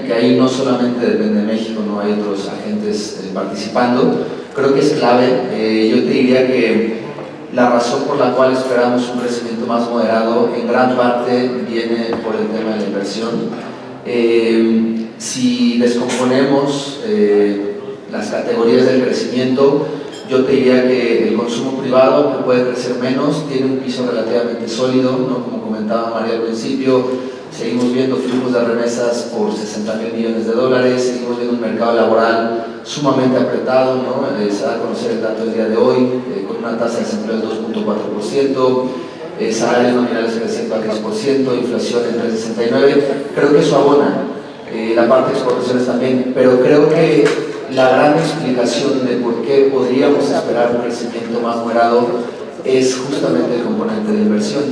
que ahí no solamente depende de México, no hay otros agentes participando. Creo que es clave. Yo te diría que la razón por la cual esperamos un crecimiento más moderado en gran parte viene por el tema de la inversión. Si descomponemos las categorías del crecimiento, yo te diría que el consumo privado, que puede crecer menos, tiene un piso relativamente sólido, ¿no? Como comentaba María al principio, seguimos viendo flujos de remesas por 60.000 millones de dólares, seguimos viendo un mercado laboral sumamente apretado, ¿no? Se da a conocer el dato del día de hoy, con una tasa de desempleo del 2.4%, salarios nominales creciendo al 10%, inflación en 3.69%. Creo que eso abona, la parte de exportaciones también, pero creo que la gran explicación de por qué podríamos esperar un crecimiento más moderado es justamente el componente de inversión.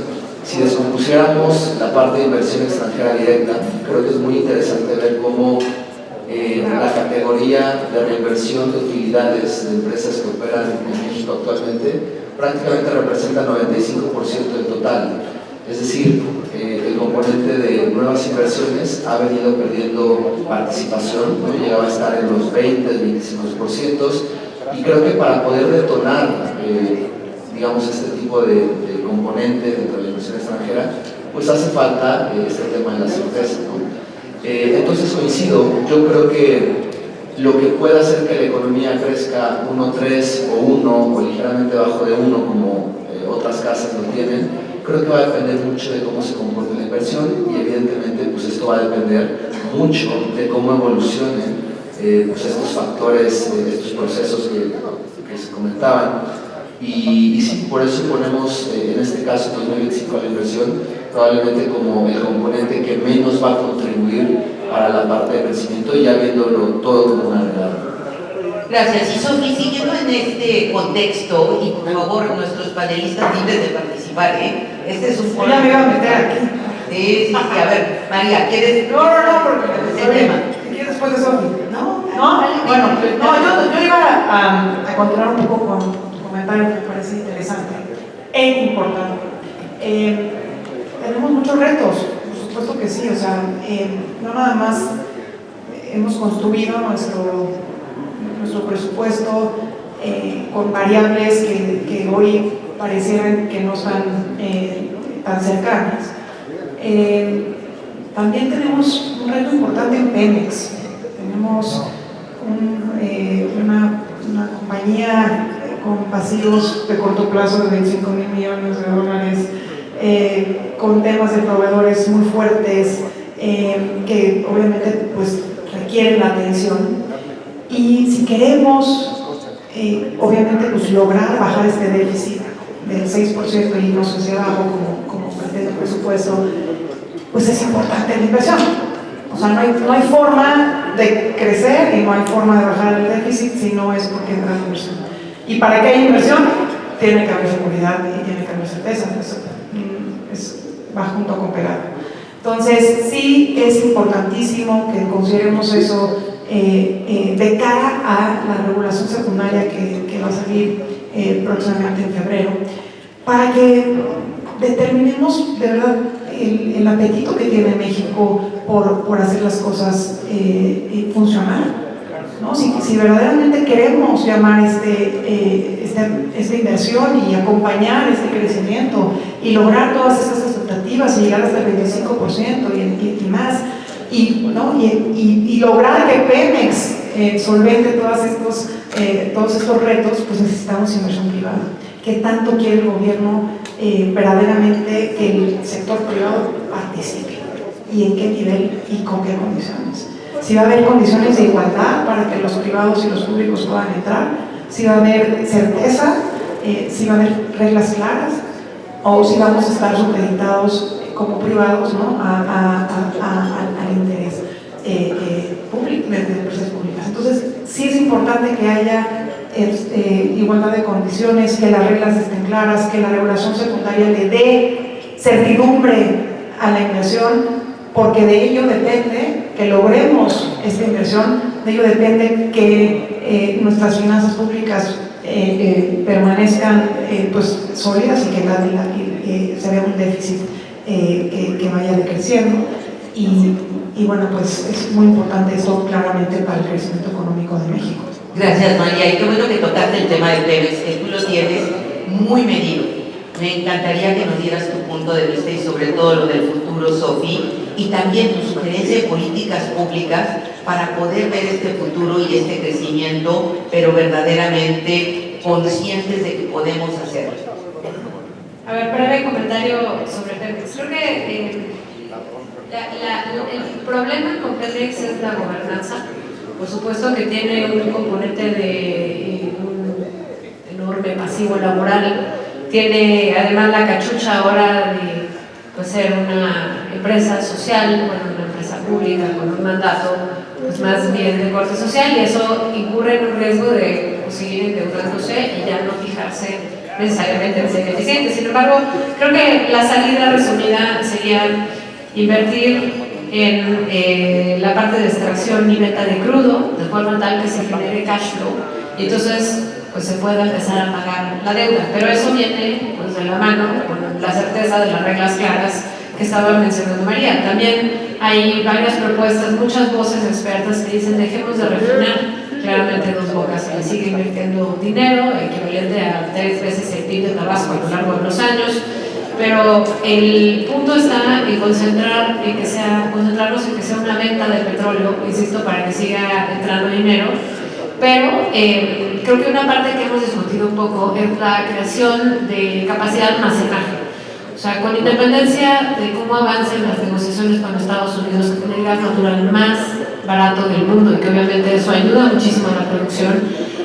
Si descompusiéramos la parte de inversión extranjera directa, creo que es muy interesante ver cómo la categoría de reinversión de utilidades de empresas que operan en México actualmente prácticamente representa el 95% del total. Es decir, el componente de nuevas inversiones ha venido perdiendo participación, ¿no? Llegaba a estar en los 20-25%, y creo que para poder detonar digamos, este tipo de componente dentro de la inversión extranjera, pues hace falta este tema de la certeza, ¿no? Entonces coincido, yo creo que lo que pueda hacer que la economía crezca 1.3 o 1 o ligeramente bajo de 1, como otras casas lo tienen, creo que va a depender mucho de cómo se comporte la inversión, y evidentemente pues esto va a depender mucho de cómo evolucionen pues estos factores, estos procesos que se comentaban. Y sí, por eso ponemos en este caso 2025 a la inversión probablemente como el componente que menos va a contribuir para la parte de crecimiento, ya viéndolo todo como una realidad. Gracias. Y Sofi, siguiendo en este contexto, y por favor nuestros panelistas libres de participar, este es un foro. Ya me iba a meter aquí. Sí, a ver, María, ¿quieres? No, porque el tema. ¿Quieres después de Sofi? No, Bueno, no, yo iba a continuar un poco con tu comentario que me parece interesante e importante. Tenemos muchos retos, por supuesto que sí, o sea, no nada más hemos construido nuestro presupuesto con variables que hoy parecieran que no están tan cercanas. También tenemos un reto importante en Pemex. Tenemos una compañía con pasivos de corto plazo de 25.000 millones de dólares, con temas de proveedores muy fuertes, que obviamente pues requieren la atención. Y si queremos, obviamente, pues lograr bajar este déficit del 6% y no hacia abajo como pretende el presupuesto, pues es importante la inversión. O sea, no hay forma de crecer y no hay forma de bajar el déficit si no es porque entra la inversión. Y para que haya inversión, tiene que haber seguridad y tiene que haber certeza. Eso va junto con pegado. Entonces, sí es importantísimo que consideremos eso de cara a la regulación secundaria que va a salir próximamente en febrero, para que determinemos de verdad el apetito que tiene México por hacer las cosas funcionar, ¿no? Si verdaderamente queremos llamar esta inversión y acompañar este crecimiento y lograr todas estas expectativas y llegar hasta el 25% y más, y lograr que Pemex solvente todos estos retos, pues necesitamos inversión privada. ¿Qué tanto quiere el gobierno verdaderamente que el sector privado participe? ¿Y en qué nivel y con qué condiciones? Si va a haber condiciones de igualdad para que los privados y los públicos puedan entrar, si va a haber certeza, si va a haber reglas claras, o si vamos a estar supeditados como privados, ¿no? al interés público, de empresas públicas. Entonces, sí es importante que haya igualdad de condiciones, que las reglas estén claras, que la regulación secundaria le dé certidumbre a la inversión, porque de ello depende que logremos esta inversión, de ello depende que nuestras finanzas públicas permanezcan pues sólidas y que se vea un déficit que vaya decreciendo, y y bueno, pues es muy importante esto claramente para el crecimiento económico de México. Gracias, María, y qué bueno que tocaste el tema de Pemex, que tú lo tienes muy medido. Me encantaría que nos dieras tu punto de vista y sobre todo lo del futuro, Sofi, y también tu sugerencia de políticas públicas para poder ver este futuro y este crecimiento, pero verdaderamente conscientes de que podemos hacerlo. A ver, breve comentario sobre Pemex. Creo que el problema con Pemex es la gobernanza. Por supuesto que tiene un componente de un enorme pasivo laboral. Tiene además la cachucha ahora de pues, ser una empresa social, bueno, una empresa pública con un mandato pues, más bien de corte social, y eso incurre en un riesgo de pues, seguir endeudándose y ya no fijarse necesariamente en ser eficiente. Sin embargo, creo que la salida resumida sería invertir en la parte de extracción y venta de crudo, de forma tal que se genere cash flow, y entonces pues se pueda empezar a pagar la deuda. Pero eso viene pues, de la mano con la certeza de las reglas claras que estaba mencionando María. También hay varias propuestas, muchas voces expertas que dicen dejemos de refinar. Claramente Dos Bocas se le sigue invirtiendo dinero, equivalente a 3 veces el PIB de Tabasco a lo largo de los años, pero el punto está en concentrarnos en que sea una venta de petróleo, insisto, para que siga entrando dinero. Pero creo que una parte que hemos discutido un poco es la creación de capacidad de almacenaje. O sea, con independencia de cómo avancen las negociaciones con Estados Unidos, que tiene el gas natural más barato del mundo y que obviamente eso ayuda muchísimo a la producción,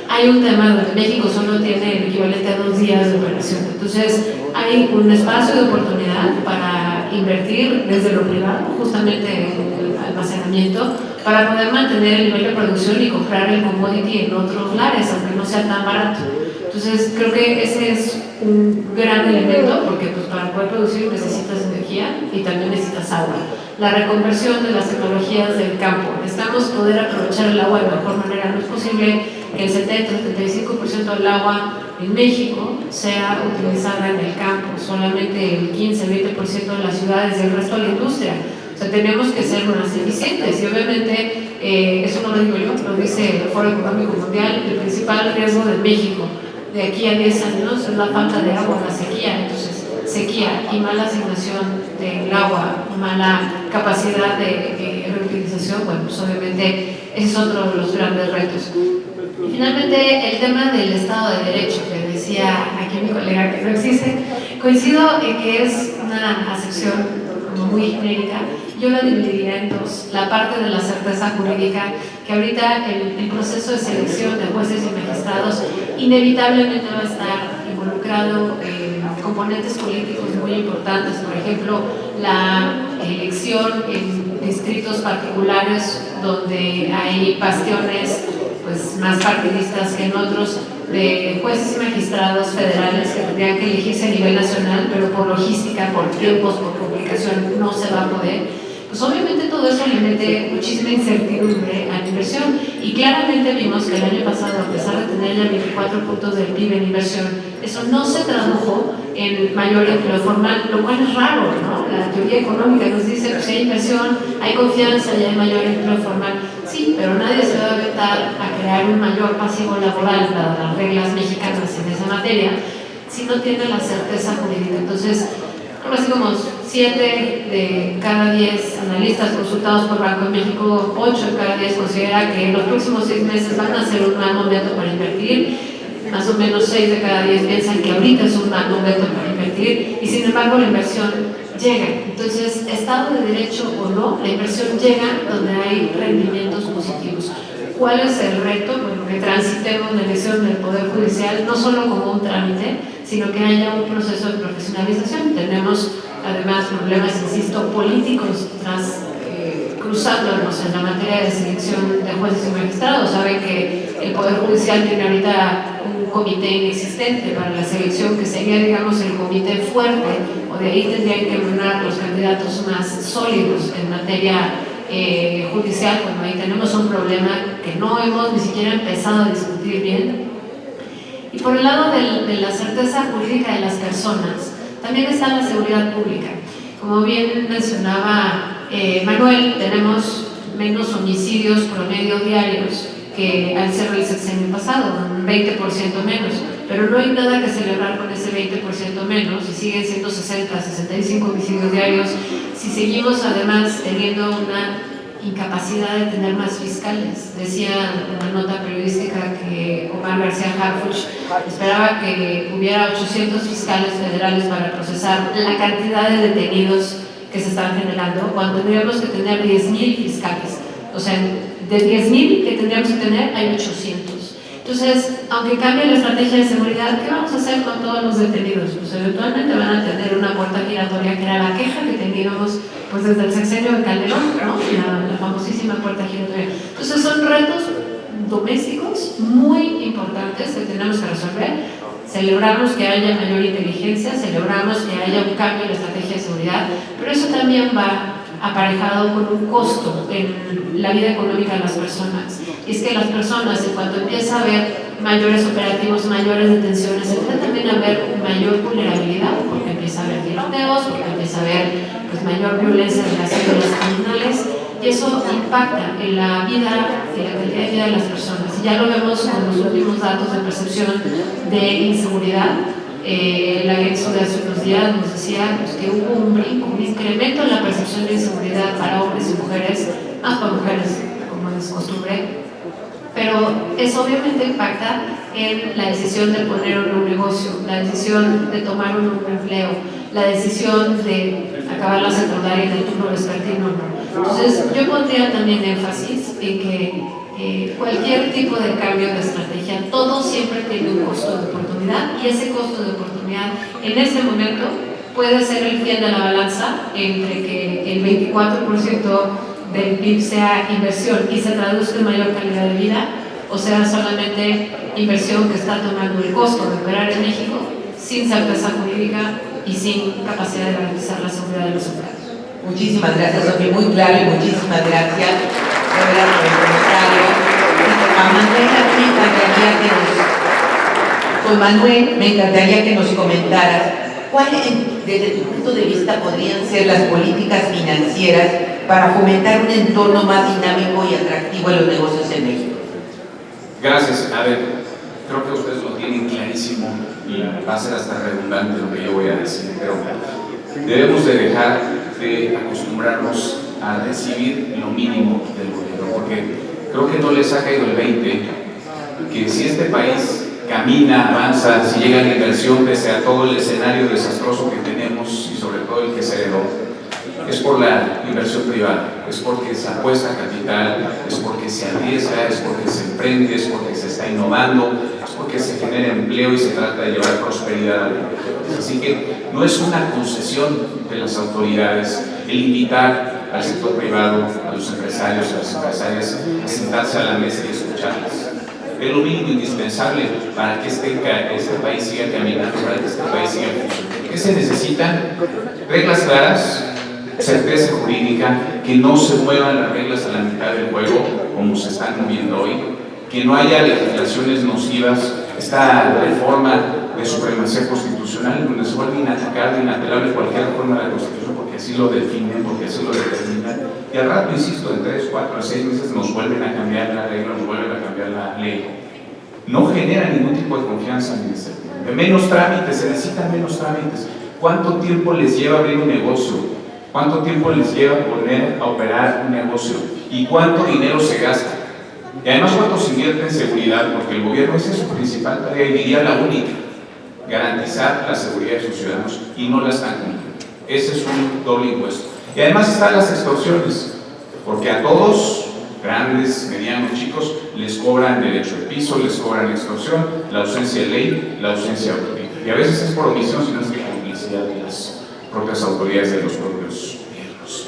hay un tema donde México solo tiene el equivalente a 2 días de operación. Entonces, hay un espacio de oportunidad para invertir desde lo privado, justamente en el almacenamiento, para poder mantener el nivel de producción y comprar el commodity en otros lares, aunque no sea tan barato. Entonces, creo que ese es un gran elemento, porque pues, para poder producir necesitas energía y también necesitas agua. La reconversión de las tecnologías del campo. Necesitamos poder aprovechar el agua de mejor manera. No es posible que el 70-75% del agua en México sea utilizada en el campo, solamente el 15-20% de las ciudades y el resto de la industria. O sea, tenemos que ser más eficientes y obviamente, eso no lo digo yo, lo dice el Foro Económico Mundial, el principal riesgo de México de aquí a 10 años es la falta de agua, la sequía. Entonces, sequía y mala asignación del agua, mala capacidad de reutilización, bueno, pues obviamente ese es otro de los grandes retos. Y finalmente, el tema del Estado de Derecho, que decía aquí mi colega que no existe, coincido en que es una acepción muy genérica. Yo la dividiría en dos. La parte de la certeza jurídica, que ahorita el proceso de selección de jueces y magistrados inevitablemente va a estar involucrado en componentes políticos muy importantes. Por ejemplo, la elección en distritos particulares donde hay bastiones pues, más partidistas que en otros, de jueces y magistrados federales que tendrían que elegirse a nivel nacional, pero por logística, por tiempos, por publicación no se va a poder. Pues obviamente todo eso le mete muchísima incertidumbre a la inversión, y claramente vimos que el año pasado, a pesar de tener ya 24 puntos del PIB en inversión, eso no se tradujo en mayor empleo formal, lo cual es raro, ¿no? La teoría económica nos dice que si hay inversión, hay confianza y hay mayor empleo formal. Sí, pero nadie se va a aventar a crear un mayor pasivo laboral, dadas las reglas mexicanas en esa materia, si no tiene la certeza jurídica. Entonces, algo así como 7 de cada 10 analistas consultados por Banco de México, 8 de cada 10 considera que en los próximos 6 meses van a ser un mal momento para invertir. Más o menos 6 de cada 10 piensan que ahorita es un mal momento para invertir, y sin embargo la inversión llega. Entonces, Estado de Derecho o no, la inversión llega donde hay rendimientos positivos. ¿Cuál es el reto? Bueno, que transitemos la elección del Poder Judicial no solo como un trámite, sino que haya un proceso de profesionalización. Tenemos además problemas, insisto, políticos cruzándonos en la materia de selección de jueces y magistrados. Saben que el Poder Judicial tiene ahorita un comité inexistente para la selección, que sería, digamos, el comité fuerte, o de ahí tendrían que emanar los candidatos más sólidos en materia judicial, cuando ahí tenemos un problema que no hemos ni siquiera empezado a discutir bien. Y por el lado de la certeza jurídica de las personas, también está la seguridad pública. Como bien mencionaba Manuel, tenemos menos homicidios promedio diarios que al cierre del sexenio pasado, un 20% menos, pero no hay nada que celebrar con ese 20% menos, y siguen siendo 60, 65 homicidios diarios, si seguimos además teniendo una incapacidad de tener más fiscales. Decía una nota periodística que Omar García Harfuch esperaba que hubiera 800 fiscales federales para procesar la cantidad de detenidos que se están generando, cuando tendríamos que tener 10,000 fiscales. O sea, de 10,000 que tendríamos que tener, hay 800. Entonces, aunque cambie la estrategia de seguridad, ¿qué vamos a hacer con todos los detenidos? Pues eventualmente van a tener una puerta giratoria, que era la queja que teníamos pues desde el sexenio de Calderón, ¿no? La famosísima puerta giratoria. Entonces, son retos domésticos muy importantes que tenemos que resolver. Celebramos que haya mayor inteligencia, celebramos que haya un cambio en la estrategia de seguridad, pero eso también va aparejado con un costo en la vida económica de las personas. Y es que las personas, en cuanto empieza a haber mayores operativos, mayores detenciones, empieza también a haber mayor vulnerabilidad, porque empieza a haber tiroteos, porque empieza a haber pues, mayor violencia en las células criminales, y eso impacta en la vida, en la calidad de vida de las personas. Y ya lo vemos con los últimos datos de percepción de inseguridad. La agencia de hace unos días nos decía pues, que hubo un brinco, un incremento en la percepción de inseguridad para hombres y mujeres, más para mujeres, como es costumbre, pero eso obviamente impacta en la decisión de poner un negocio, la decisión de tomar un empleo, la decisión de acabar la secundaria en el turno vespertino. Entonces, yo pondría también énfasis en que cualquier tipo de cambio de estrategia, todo siempre tiene un costo de oportunidad, y ese costo de oportunidad en este momento puede ser el fiel de la balanza entre que el 24% del PIB sea inversión y se traduzca en mayor calidad de vida, o sea solamente inversión que está tomando el costo de operar en México sin certeza jurídica y sin capacidad de garantizar la seguridad de los empleados. Muchísimas gracias, Sofía, muy claro, y muchísimas gracias por el comentario. Manuel, me encantaría que nos comentaras cuáles, desde tu punto de vista, podrían ser las políticas financieras para fomentar un entorno más dinámico y atractivo en los negocios en México. Gracias. A ver, creo que ustedes lo tienen clarísimo y va a ser hasta redundante lo que yo voy a decir, pero debemos de dejar de acostumbrarnos a recibir lo mínimo del gobierno, porque creo que no les ha caído el 20 que si este país camina, avanza, si llega la inversión pese a todo el escenario desastroso que tenemos y sobre todo el que se heredó, es por la inversión privada, es porque se apuesta capital, es porque se arriesga, es porque se emprende, es porque se está innovando, es porque se genera empleo y se trata de llevar prosperidad al país. Así que no es una concesión de las autoridades el invitar al sector privado, a los empresarios, a las empresarias a sentarse a la mesa y escucharlas. Es lo mínimo indispensable para que este país siga caminando, para que este país siga funcionando. ¿Qué se necesitan? Reglas claras, certeza jurídica, que no se muevan las reglas a la mitad del juego, como se están moviendo hoy, que no haya legislaciones nocivas, esta reforma de supremacía constitucional, donde se vuelve inatacable, inapelable cualquier reforma de la Constitución, porque así lo definen, porque así lo determinan, y al rato, insisto, en 3, 4, 6 meses nos vuelven a cambiar la regla, nos vuelven a cambiar la ley. No genera ningún tipo de confianza en ese tema. Menos trámites, se necesitan menos trámites. ¿Cuánto tiempo les lleva abrir un negocio? ¿Cuánto tiempo les lleva poner a operar un negocio? ¿Y cuánto dinero se gasta? Y además, ¿cuánto se invierte en seguridad? Porque el gobierno, esa es su principal tarea y diría la única: garantizar la seguridad de sus ciudadanos, y no la están cumpliendo. Ese es un doble impuesto. Y además están las extorsiones, porque a todos, grandes, medianos, chicos, les cobran derecho de piso, les cobran extorsión, la ausencia de ley, la ausencia de autoridad. Y a veces es por omisión, sino es que complicidad de las propias autoridades de los propios gobiernos.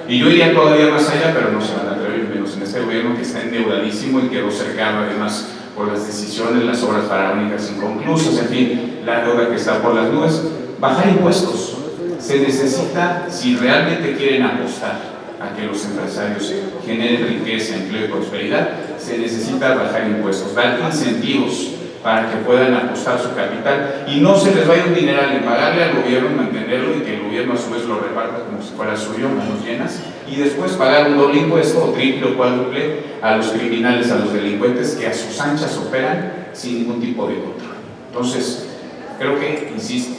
Y yo iría todavía más allá, pero no se van a atrever, menos en este gobierno que está endeudadísimo y quedó cercano además por las decisiones, las obras faraónicas inconclusas, en fin, la deuda que está por las nubes. Bajar impuestos. Se necesita, si realmente quieren apostar a que los empresarios generen riqueza, empleo y prosperidad, se necesita bajar impuestos, dar incentivos para que puedan apostar su capital y no se les vaya un dineral en pagarle al gobierno, mantenerlo, y que el gobierno a su vez lo reparta como si fuera suyo, manos llenas, y después pagar un doble impuesto o triple o cuádruple a los criminales, a los delincuentes que a sus anchas operan sin ningún tipo de control. Entonces, creo que, insisto,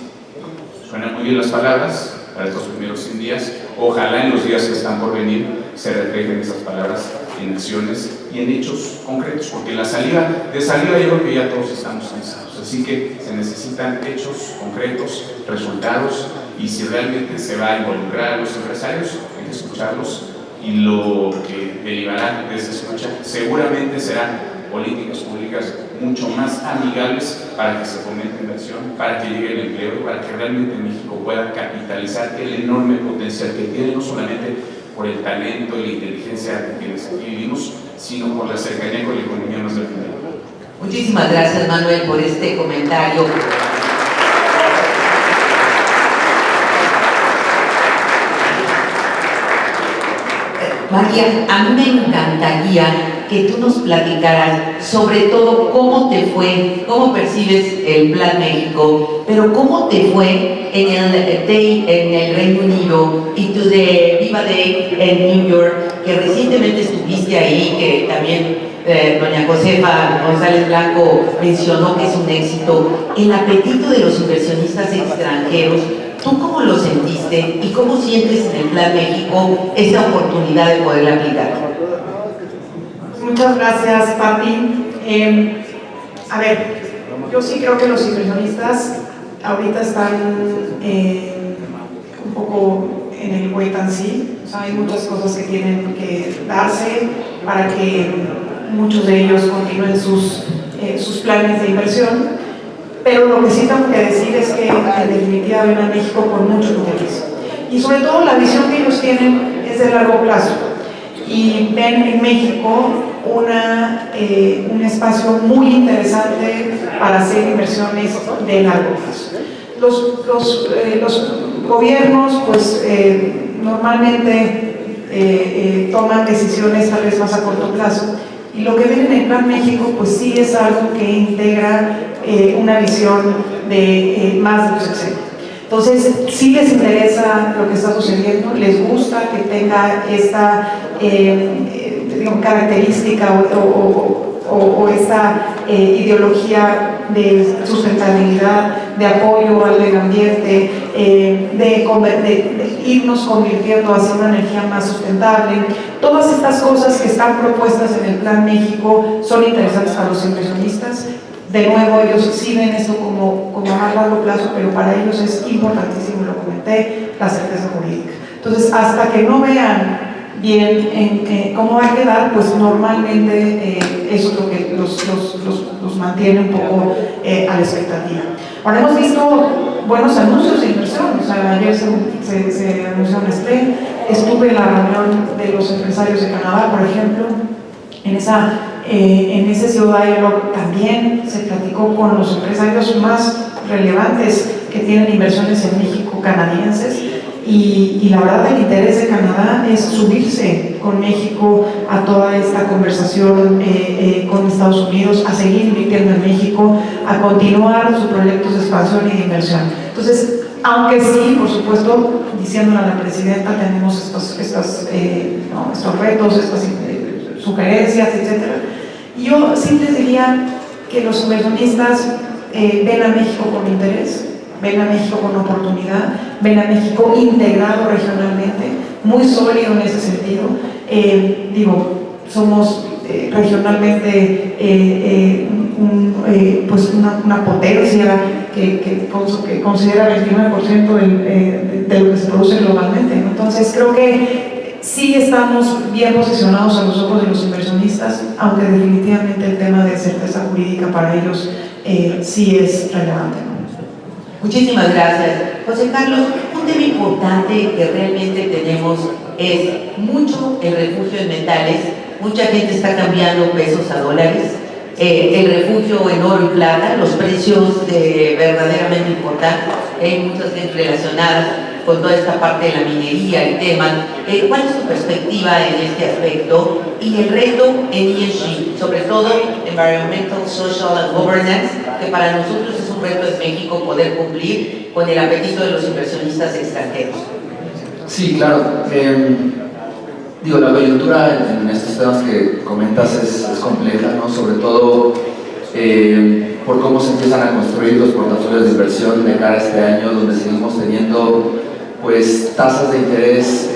suenan muy bien las palabras para estos primeros 100 días. Ojalá en los días que están por venir se reflejen esas palabras en acciones y en hechos concretos, porque de saliva yo creo que ya todos estamos cansados. Así que se necesitan hechos concretos, resultados, y si realmente se va a involucrar a los empresarios, hay que escucharlos, y lo que derivará de esa escucha seguramente serán políticas públicas mucho más amigables para que se fomente inversión, para que llegue el empleo y para que realmente México pueda capitalizar el enorme potencial que tiene, no solamente por el talento y la inteligencia de quienes aquí vivimos, sino por la cercanía con la economía más del mundo. Muchísimas gracias, Manuel, por este comentario. María, a mí me encantaría que tú nos platicaras sobre todo cómo te fue, cómo percibes el Plan México, pero cómo te fue en el Reino Unido y tu de Viva Day en New York, que recientemente estuviste ahí, que también doña Josefa González Blanco mencionó que es un éxito. El apetito de los inversionistas extranjeros, ¿tú cómo lo sentiste y cómo sientes en el Plan México esta oportunidad de poderla aplicar? Muchas gracias, Pati. A ver, yo sí creo que los inversionistas ahorita están un poco en el wait and see. O sea, hay muchas cosas que tienen que darse para que muchos de ellos continúen sus planes de inversión. Pero lo que sí tengo que decir es que en definitiva ven a México con mucho interés. Y sobre todo la visión que ellos tienen es de largo plazo. Y ven en México un espacio muy interesante para hacer inversiones de largo plazo. Los gobiernos pues normalmente toman decisiones tal vez más a corto plazo, y lo que ven en el Plan México pues sí es algo que integra una visión de más de un sexenio. Entonces, sí les interesa lo que está sucediendo, les gusta que tenga esta característica o esta ideología de sustentabilidad, de apoyo al medio ambiente, de irnos convirtiendo hacia una energía más sustentable. Todas estas cosas que están propuestas en el Plan México son interesantes para los inversionistas. De nuevo, ellos sí ven esto como a más largo plazo, pero para ellos es importantísimo, lo comenté, la certeza jurídica. Entonces, hasta que no vean bien cómo va a quedar, pues normalmente eso es lo que los mantiene un poco a la expectativa. Ahora hemos visto buenos anuncios de inversión. O sea, ayer se anunció Nestlé, estuve en la reunión de los empresarios de Canadá, por ejemplo, en ese Ciudad Dialogue también se platicó con los empresarios más relevantes que tienen inversiones en México, canadienses, y la verdad el interés de Canadá es subirse con México a toda esta conversación con Estados Unidos, a seguir invirtiendo en México, a continuar sus proyectos de expansión y de inversión. Entonces, aunque sí, por supuesto, diciéndole a la presidenta, tenemos estos retos, estas sugerencias, etc. Yo sí les diría que los inversionistas ven a México con interés, ven a México con oportunidad, ven a México integrado regionalmente, muy sólido en ese sentido. Somos regionalmente pues una potencia que considera el 29% de lo que se produce globalmente, ¿no? Entonces creo que sí estamos bien posicionados a los ojos de los inversionistas, aunque definitivamente el tema de certeza jurídica para ellos sí es relevante, ¿no? Muchísimas gracias. José Carlos, un tema importante que realmente tenemos es mucho el refugio en metales. Mucha gente está cambiando pesos a dólares. El refugio en oro y plata, los precios verdaderamente importantes. Hay muchas gente relacionadas con toda esta parte de la minería y temas. ¿Cuál es tu perspectiva en este aspecto? Y el reto en ESG, sobre todo Environmental, Social and Governance, que para nosotros es un reto en México poder cumplir con el apetito de los inversionistas extranjeros. Sí, claro. Digo, la coyuntura en estos temas que comentas es compleja, ¿no? Sobre todo por cómo se empiezan a construir los portafolios de inversión de cara a este año, donde seguimos teniendo pues tasas de interés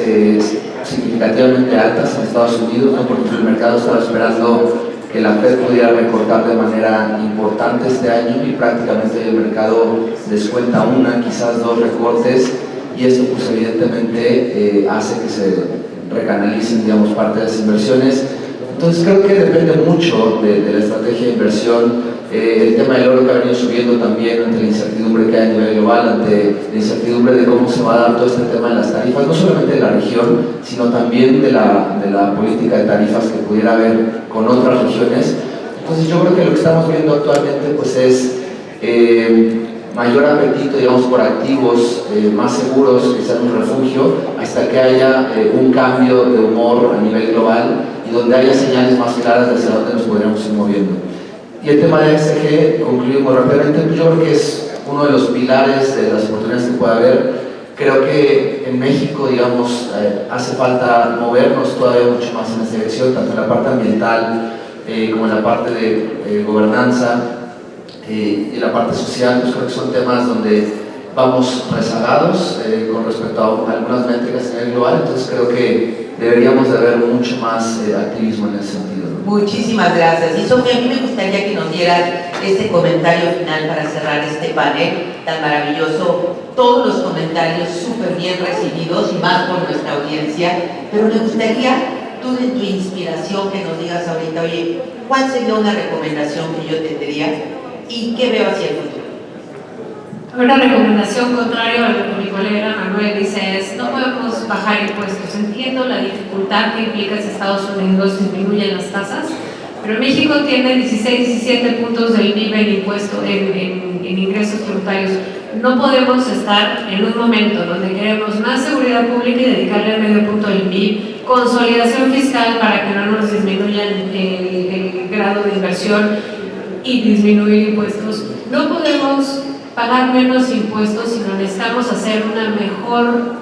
significativamente altas en Estados Unidos, ¿no? Porque el mercado estaba esperando que la Fed pudiera recortar de manera importante este año y prácticamente el mercado descuenta una, quizás dos recortes, y esto pues evidentemente hace que se recanalicen, digamos, parte de las inversiones. Entonces creo que depende mucho de la estrategia de inversión. El tema del oro que ha venido subiendo también ante la incertidumbre que hay a nivel global, ante la incertidumbre de cómo se va a dar todo este tema de las tarifas, no solamente de la región, sino también de la política de tarifas que pudiera haber con otras regiones. Entonces yo creo que lo que estamos viendo actualmente pues es mayor apetito, digamos, por activos más seguros, que sean un refugio, hasta que haya un cambio de humor a nivel global y donde haya señales más claras de hacia dónde nos podríamos ir moviendo. Y el tema de ESG, concluimos rápidamente, pues yo creo que es uno de los pilares de las oportunidades que puede haber. Creo que en México, digamos, hace falta movernos todavía mucho más en esta dirección, tanto en la parte ambiental como en la parte de gobernanza y la parte social. Pues creo que son temas donde vamos rezagados con respecto a algunas métricas a nivel global, entonces creo que deberíamos de ver mucho más activismo en ese sentido, ¿no? Muchísimas gracias. Y Sofía, a mí me gustaría que nos dieras este comentario final para cerrar este panel tan maravilloso. Todos los comentarios súper bien recibidos y más por nuestra audiencia, pero me gustaría tú de tu inspiración que nos digas ahorita, oye, ¿cuál sería una recomendación que yo tendría y qué veo hacia el futuro? Una recomendación contraria a lo que mi colega Manuel dice es: no podemos bajar impuestos. Entiendo la dificultad que implica que Estados Unidos disminuya las tasas, pero México tiene 17 puntos del PIB en impuesto, en ingresos tributarios. No podemos estar en un momento donde queremos más seguridad pública y dedicarle el medio punto del PIB, consolidación fiscal para que no nos disminuyan el grado de inversión y disminuir impuestos. No podemos pagar menos impuestos, sino necesitamos hacer una mejor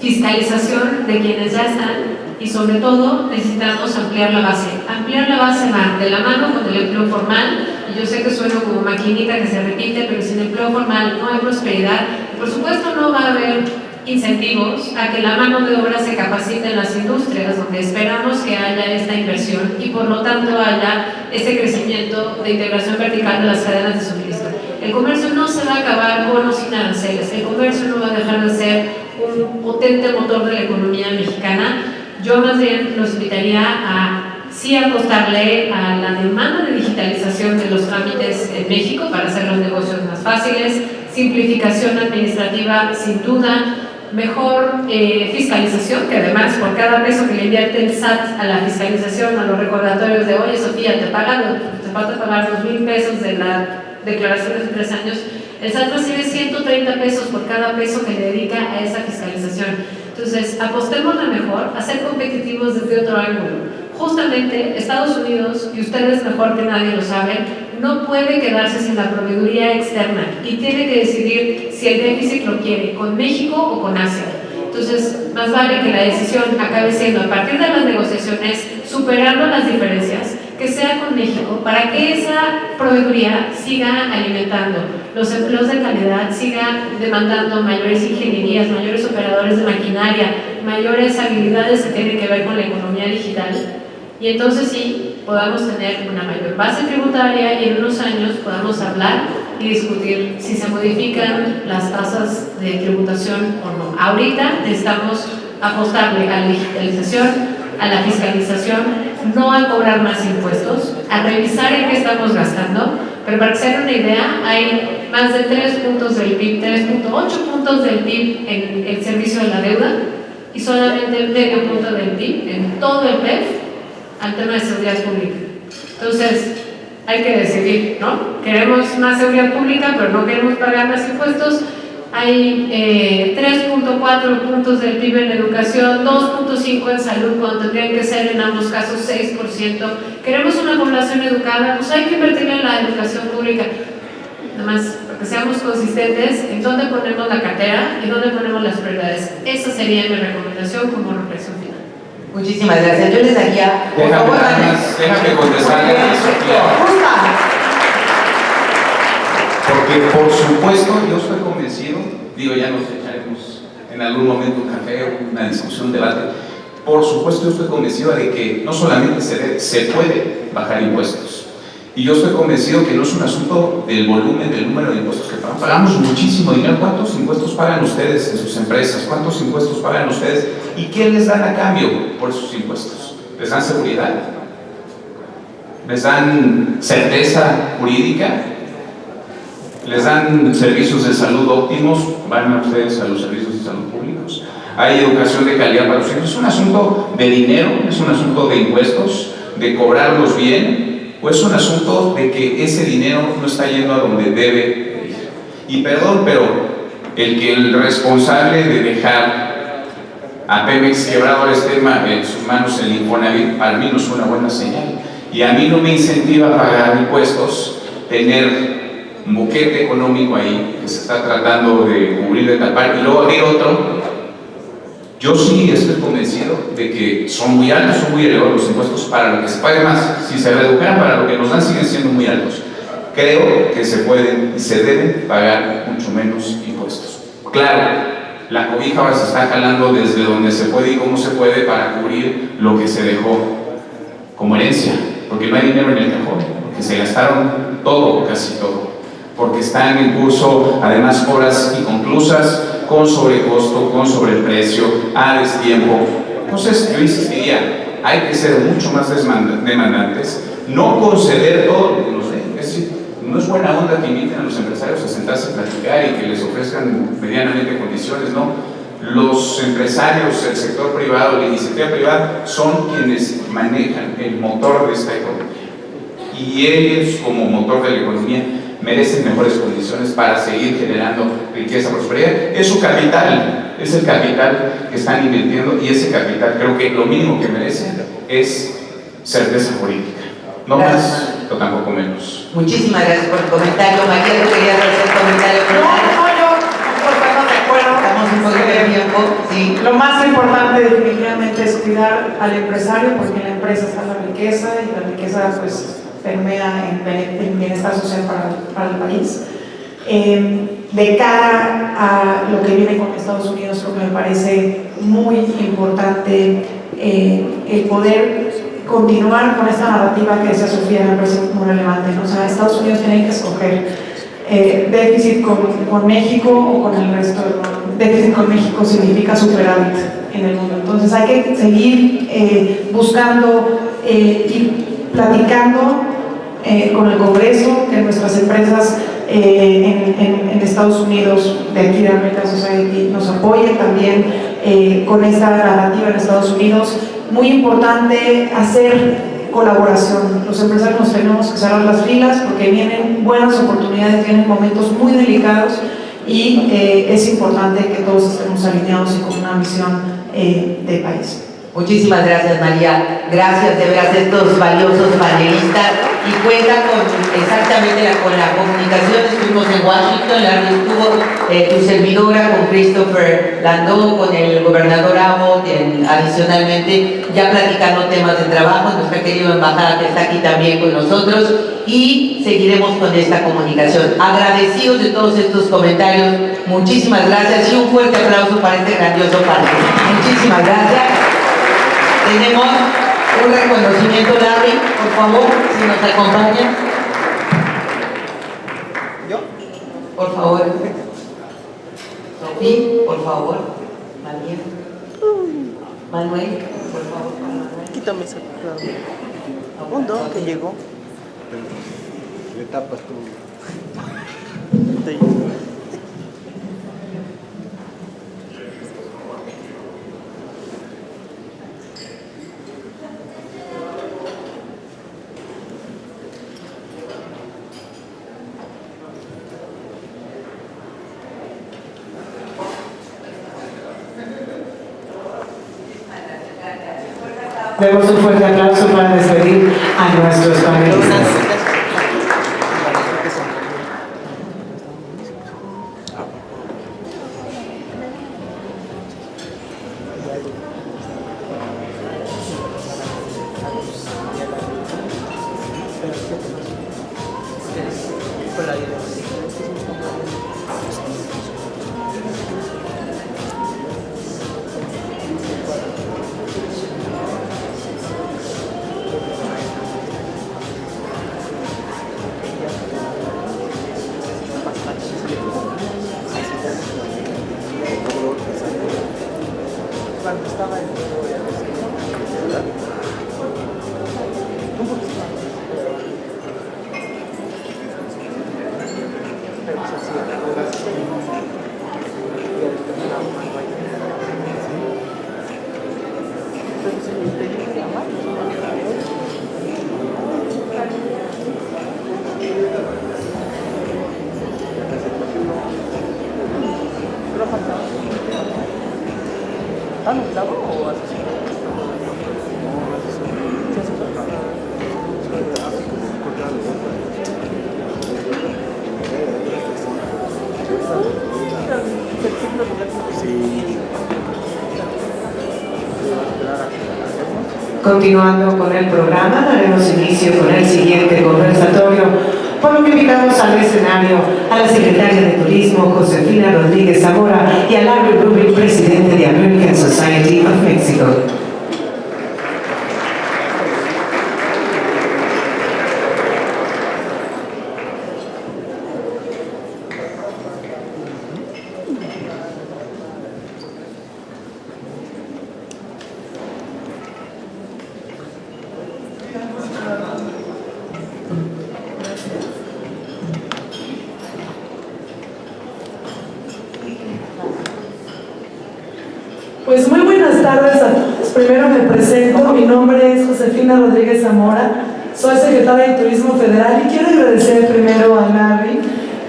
fiscalización de quienes ya están, y sobre todo necesitamos ampliar la base. Ampliar la base va de la mano con el empleo formal, y yo sé que suena como maquinita que se repite, pero sin empleo formal no hay prosperidad. Y por supuesto no va a haber incentivos a que la mano de obra se capacite en las industrias, donde esperamos que haya esta inversión y por lo tanto haya este crecimiento de integración vertical de las cadenas de suministro. El comercio no se va a acabar con o sin aranceles. El comercio no va a dejar de ser un potente motor de la economía mexicana. Yo más bien los invitaría a sí apostarle a la demanda de digitalización de los trámites en México para hacer los negocios más fáciles, simplificación administrativa sin duda, mejor fiscalización, que además por cada peso que le invierte el SAT a la fiscalización, a los recordatorios de oye Sofía, te falta pagar 2,000 pesos de la declaración de 3 años, el SAT recibe 130 pesos por cada peso que le dedica a esa fiscalización. Entonces, apostemos a mejor, a ser competitivos desde otro ángulo. Justamente Estados Unidos, y ustedes mejor que nadie lo saben, no puede quedarse sin la proveeduría externa y tiene que decidir si el déficit lo quiere con México o con Asia. Entonces, más vale que la decisión acabe siendo a partir de las negociaciones, superando las diferencias, que sea con México, para que esa proveeduría siga alimentando los empleos de calidad, siga demandando mayores ingenierías, mayores operadores de maquinaria, mayores habilidades que tienen que ver con la economía digital, y entonces sí podamos tener una mayor base tributaria y en unos años podamos hablar y discutir si se modifican las tasas de tributación o no. Ahorita necesitamos apostarle a la digitalización, a la fiscalización, no a cobrar más impuestos, a revisar en qué estamos gastando, pero para que se hagan una idea, hay más de 3 puntos del PIB, 3.8 puntos del PIB en el servicio de la deuda y solamente medio punto del PIB en todo el PEF al tema de seguridad pública. Entonces, hay que decidir, ¿no? Queremos más seguridad pública, pero no queremos pagar más impuestos. Hay 3.4 puntos del PIB en educación, 2.5 en salud, cuando tendrían que ser en ambos casos 6%. Queremos una población educada, pues hay que invertir en la educación pública. Nada más, para que seamos consistentes en dónde ponemos la cartera y dónde ponemos las prioridades. Esa sería mi recomendación como reflexión final. Muchísimas gracias. Yo les daría, por Déjame favor, nada más, déjame contestarle a Sofía. Porque por supuesto yo estoy convencido, digo, ya nos echaremos en algún momento un café, una discusión, un debate. Por supuesto yo estoy convencido de que no solamente se puede bajar impuestos, y yo estoy convencido que no es un asunto del volumen, del número de impuestos que pagamos. Pagamos muchísimo dinero. ¿Cuántos impuestos pagan ustedes en sus empresas? ¿Cuántos impuestos pagan ustedes? ¿Y qué les dan a cambio por sus impuestos? ¿Les dan seguridad? ¿Les dan certeza jurídica? ¿Les dan servicios de salud óptimos? ¿Van a ustedes a los servicios de salud públicos? ¿Hay educación de calidad para los hijos? ¿Es un asunto de dinero? ¿Es un asunto de impuestos? ¿De cobrarlos bien? ¿O es un asunto de que ese dinero no está yendo a donde debe ir? Y perdón, pero el responsable de dejar a Pemex quebrado esté en sus manos el Infonavit, para mí no es una buena señal. Y a mí no me incentiva a pagar impuestos tener un boquete económico ahí que se está tratando de cubrir, de tapar, y luego abrir otro. Yo sí estoy convencido de que son muy altos, son muy elevados los impuestos para lo que se pague más. Si se redujeran para lo que nos dan, siguen siendo muy altos. Creo que se pueden y se deben pagar mucho menos impuestos. Claro, la cobija ahora se está jalando desde donde se puede y cómo se puede para cubrir lo que se dejó como herencia, porque no hay dinero en el cajón, porque se gastaron todo, casi todo, porque están en curso además obras inconclusas, con sobrecosto, con sobreprecio, a destiempo. Entonces yo insistiría, hay que ser mucho más demandantes, no conceder todo lo que nos den. Es decir, no es buena onda que inviten a los empresarios a sentarse a platicar y que les ofrezcan medianamente condiciones, no. Los empresarios, el sector privado, la iniciativa privada son quienes manejan el motor de esta economía, y ellos como motor de la economía merecen mejores condiciones para seguir generando riqueza, prosperidad. Es su capital, es el capital que están invirtiendo, y ese capital creo que lo mínimo que merece es certeza jurídica, no más, pero tampoco menos. Muchísimas gracias por el comentario. María, ¿tú querías hacer comentario? Estamos un poco de tiempo, sí. Lo más importante definitivamente es cuidar al empresario, porque en la empresa está la riqueza, y la riqueza pues permea en bienestar social para el país. De cara a lo que viene con Estados Unidos, creo que me parece muy importante el poder continuar con esta narrativa que decía Sofía, me parece muy relevante, ¿no? O sea, Estados Unidos tiene que escoger déficit con México o con el resto del mundo. Déficit con México significa superávit en el mundo. Entonces hay que seguir buscando y platicando con el Congreso, que nuestras empresas en Estados Unidos, de aquí de American Society, nos apoyen también con esta narrativa en Estados Unidos. Muy importante hacer colaboración. Los empresarios nos tenemos que cerrar las filas porque vienen buenas oportunidades, vienen momentos muy delicados, y es importante que todos estemos alineados y con una visión de país. Muchísimas gracias, María. Gracias de veras a estos valiosos panelistas, y cuenta con exactamente con la comunicación. Estuvimos en Washington, estuvo tu servidora con Christopher Landau, con el gobernador Abbott, adicionalmente ya platicando temas de trabajo, nuestra querida embajada que está aquí también con nosotros, y seguiremos con esta comunicación. Agradecidos de todos estos comentarios, muchísimas gracias, y un fuerte aplauso para este grandioso panel. Muchísimas gracias. Tenemos un reconocimiento, Larry, por favor, si nos acompaña. ¿Yo? Por favor. Sofía, por favor. María. Manuel, por favor. Manuel. Quítame ese un don que llegó. Le tapas tú. Sí. Demos un fuerte aplauso para despedir a nuestros panelistas. Con la dirección. Cuando estaba en un poquito más. Pero pues así, ¿nublado o así? Continuando con el programa, daremos inicio con el siguiente conversatorio, por lo que invitamos al escenario a la secretaria de Turismo, Josefina Rodríguez Zamora, y a Larry Rubin, presidente de American Society of Mexico. Pues muy buenas tardes a todos. Primero me presento, mi nombre es Josefina Rodríguez Zamora, soy secretaria de Turismo Federal y quiero agradecer primero a Larry,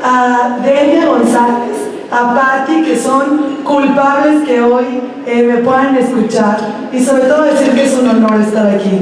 a Delia González, a Patti, que son culpables que hoy me puedan escuchar, y sobre todo decir que es un honor estar aquí.